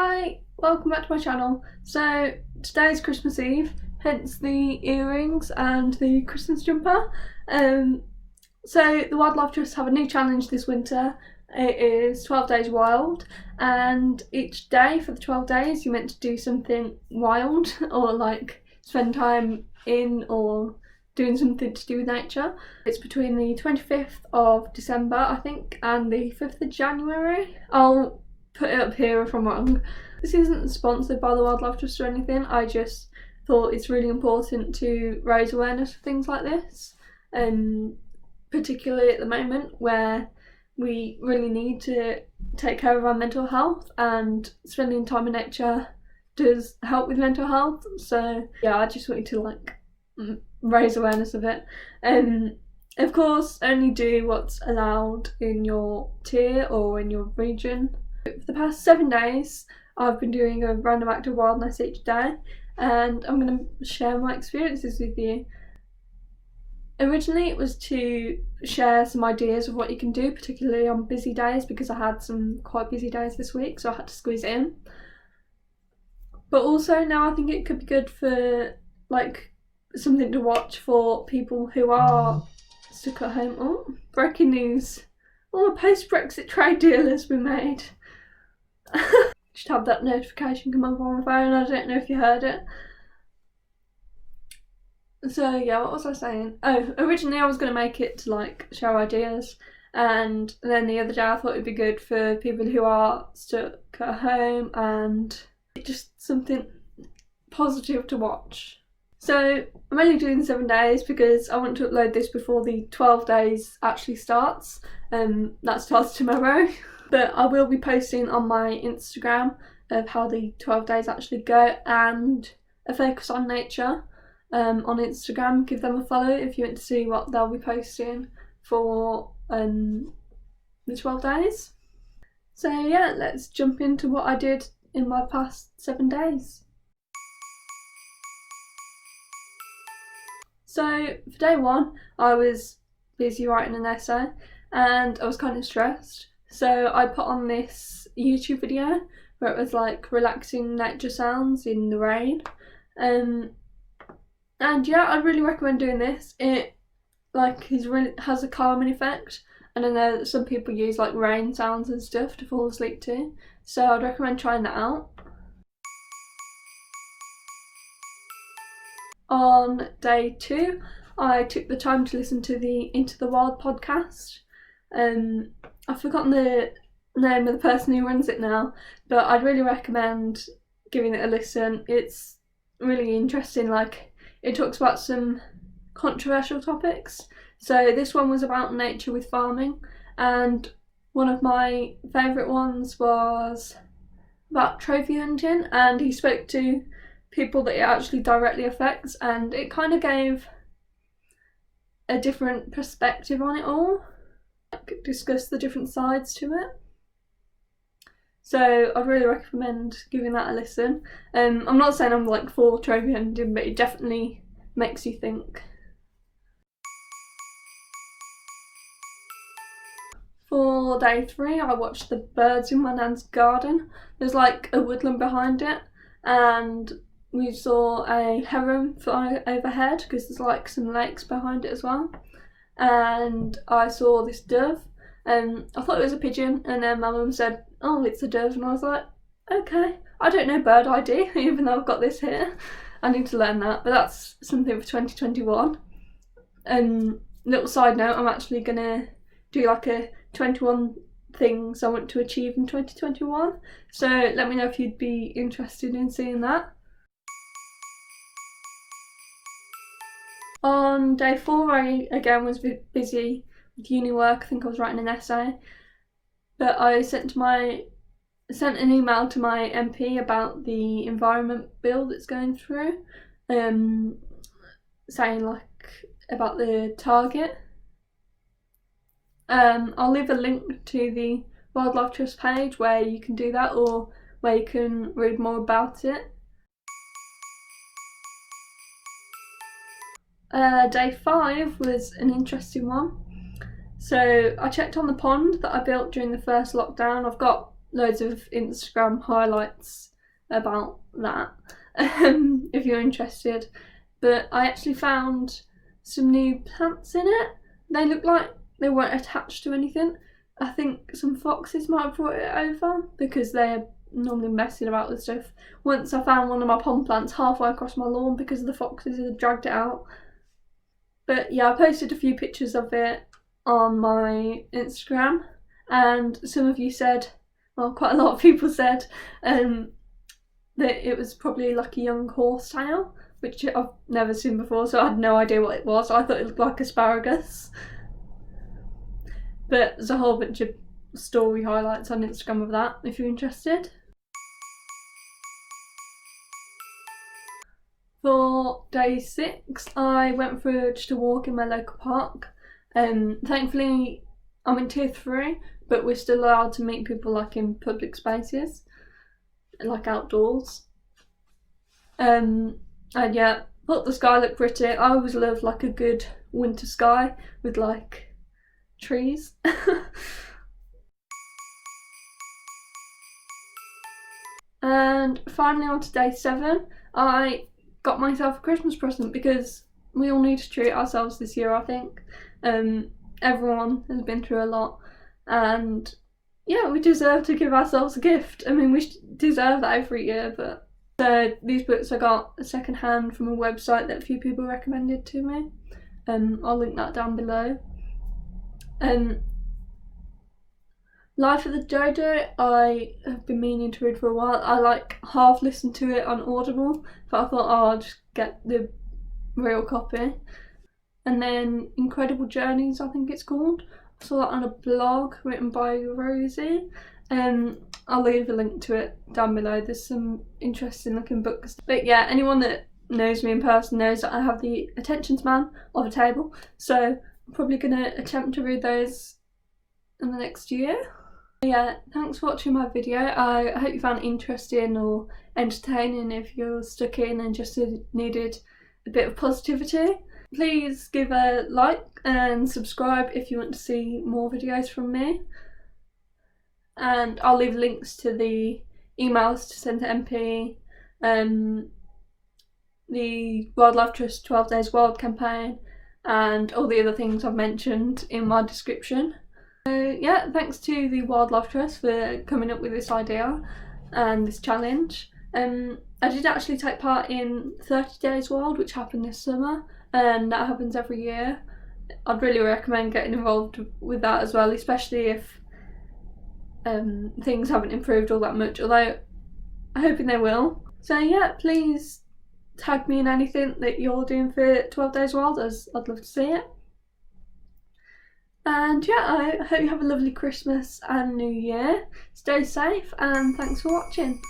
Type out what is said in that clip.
Hi, welcome back to my channel. So today's Christmas Eve, hence the earrings and the Christmas jumper. So the Wildlife Trust have a new challenge this winter. It is 12 Days Wild, and each day for the 12 days you're meant to do something wild or like spend time in or doing something to do with nature. It's between the 25th of December, I think, and the 5th of January. I'll put it up here if I'm wrong. This isn't sponsored by the Wildlife Trust or anything. I just thought it's really important to raise awareness for things like this, particularly at the moment where we really need to take care of our mental health, and spending time in nature does help with mental health. So yeah, I just wanted to raise awareness of it. Of course, only do what's allowed in your tier or in your region. For the past 7 days I've been doing a random act of wildness each day, and I'm going to share my experiences with you. Originally it was to share some ideas of what you can do, particularly on busy days, because I had some quite busy days this week, so I had to squeeze it in. But also now I think it could be good for something to watch for people who are stuck at home. Oh, breaking news. A post-Brexit trade deal has been made. Just had that notification come up on my phone. I don't know if you heard it. So yeah, what was I saying? Oh, originally I was going to make it to share ideas, and then the other day I thought it'd be good for people who are stuck at home and just something positive to watch. So I'm only doing 7 days because I want to upload this before the 12 days actually starts. That starts tomorrow. But I will be posting on my Instagram of how the 12 days actually go, and a focus on nature on Instagram. Give them a follow if you want to see what they'll be posting for the 12 days. So yeah, let's jump into what I did in my past 7 days. So for day one, I was busy writing an essay and I was kind of stressed. So I put on this YouTube video where it was relaxing nature sounds in the rain. And yeah, I'd really recommend doing this. It has a calming effect, and I know that some people use rain sounds and stuff to fall asleep to. So I'd recommend trying that out. On day two, I took the time to listen to the Into the Wild podcast. I've forgotten the name of the person who runs it now, but I'd really recommend giving it a listen. It's really interesting. It talks about some controversial topics. So this one was about nature with farming, and one of my favourite ones was about trophy hunting, and he spoke to people that it actually directly affects, and it kind of gave a different perspective on it all. Discuss the different sides to it. So I'd really recommend giving that a listen. I'm not saying I'm for trophy hunting, but it definitely makes you think. For day three, I watched the birds in my nan's garden. There's a woodland behind it, and we saw a heron fly overhead because there's some lakes behind it as well. And I saw this dove, and I thought it was a pigeon, and then my mum said, "Oh, it's a dove," and I was like, okay, I don't know bird ID, even though I've got this here. I need to learn that, but that's something for 2021. Little side note, I'm actually gonna do a 21 things I want to achieve in 2021, so let me know if you'd be interested in seeing that. On day four, I again was busy with uni work. I think I was writing an essay, but I sent an email to my MP about the environment bill that's going through, saying about the target. I'll leave a link to the Wildlife Trust page where you can do that, or where you can read more about it. Day 5 was an interesting one. So I checked on the pond that I built during the first lockdown. I've got loads of Instagram highlights about that if you're interested. But I actually found some new plants in it. They look like they weren't attached to anything. I think some foxes might have brought it over because they're normally messing about with stuff. Once I found one of my pond plants halfway across my lawn because the foxes had dragged it out. But yeah, I posted a few pictures of it on my Instagram, and some of you said, well, quite a lot of people said that it was probably like a young horsetail, which I've never seen before, so I had no idea what it was. I thought it looked like asparagus. But there's a whole bunch of story highlights on Instagram of that if you're interested. For day 6, I went for just a walk in my local park. Thankfully, I'm in tier 3, but we're still allowed to meet people like in public spaces, like outdoors. And yeah, thought the sky looked pretty. I always love like a good winter sky with like trees. And finally on to day 7, I got myself a Christmas present because we all need to treat ourselves this year, I think. Everyone has been through a lot, and yeah, we deserve to give ourselves a gift. I mean, we deserve that every year, but so these books I got second hand from a website that a few people recommended to me. I'll link that down below. Life of the Dodo, I have been meaning to read for a while. I like half listened to it on Audible, but I thought, oh, I'll just get the real copy. And then Incredible Journeys, I think it's called. I saw that on a blog written by Rosie. I'll leave a link to it down below. There's some interesting looking books. But yeah, anyone that knows me in person knows that I have the attention span of a table. So I'm probably going to attempt to read those in the next year. Yeah, thanks for watching my video. I hope you found it interesting or entertaining if you're stuck in and just needed a bit of positivity. Please give a like and subscribe if you want to see more videos from me. And I'll leave links to the emails to send to MP, the Wildlife Trust 12 Days Wild campaign, and all the other things I've mentioned in my description. Yeah, thanks to the Wildlife Trust for coming up with this idea and this challenge. I did actually take part in 30 Days Wild, which happened this summer, and that happens every year. I'd really recommend getting involved with that as well, especially if things haven't improved all that much, although I'm hoping they will. So yeah, please tag me in anything that you're doing for 12 Days Wild, as I'd love to see it. And yeah, I hope you have a lovely Christmas and New Year. Stay safe and thanks for watching.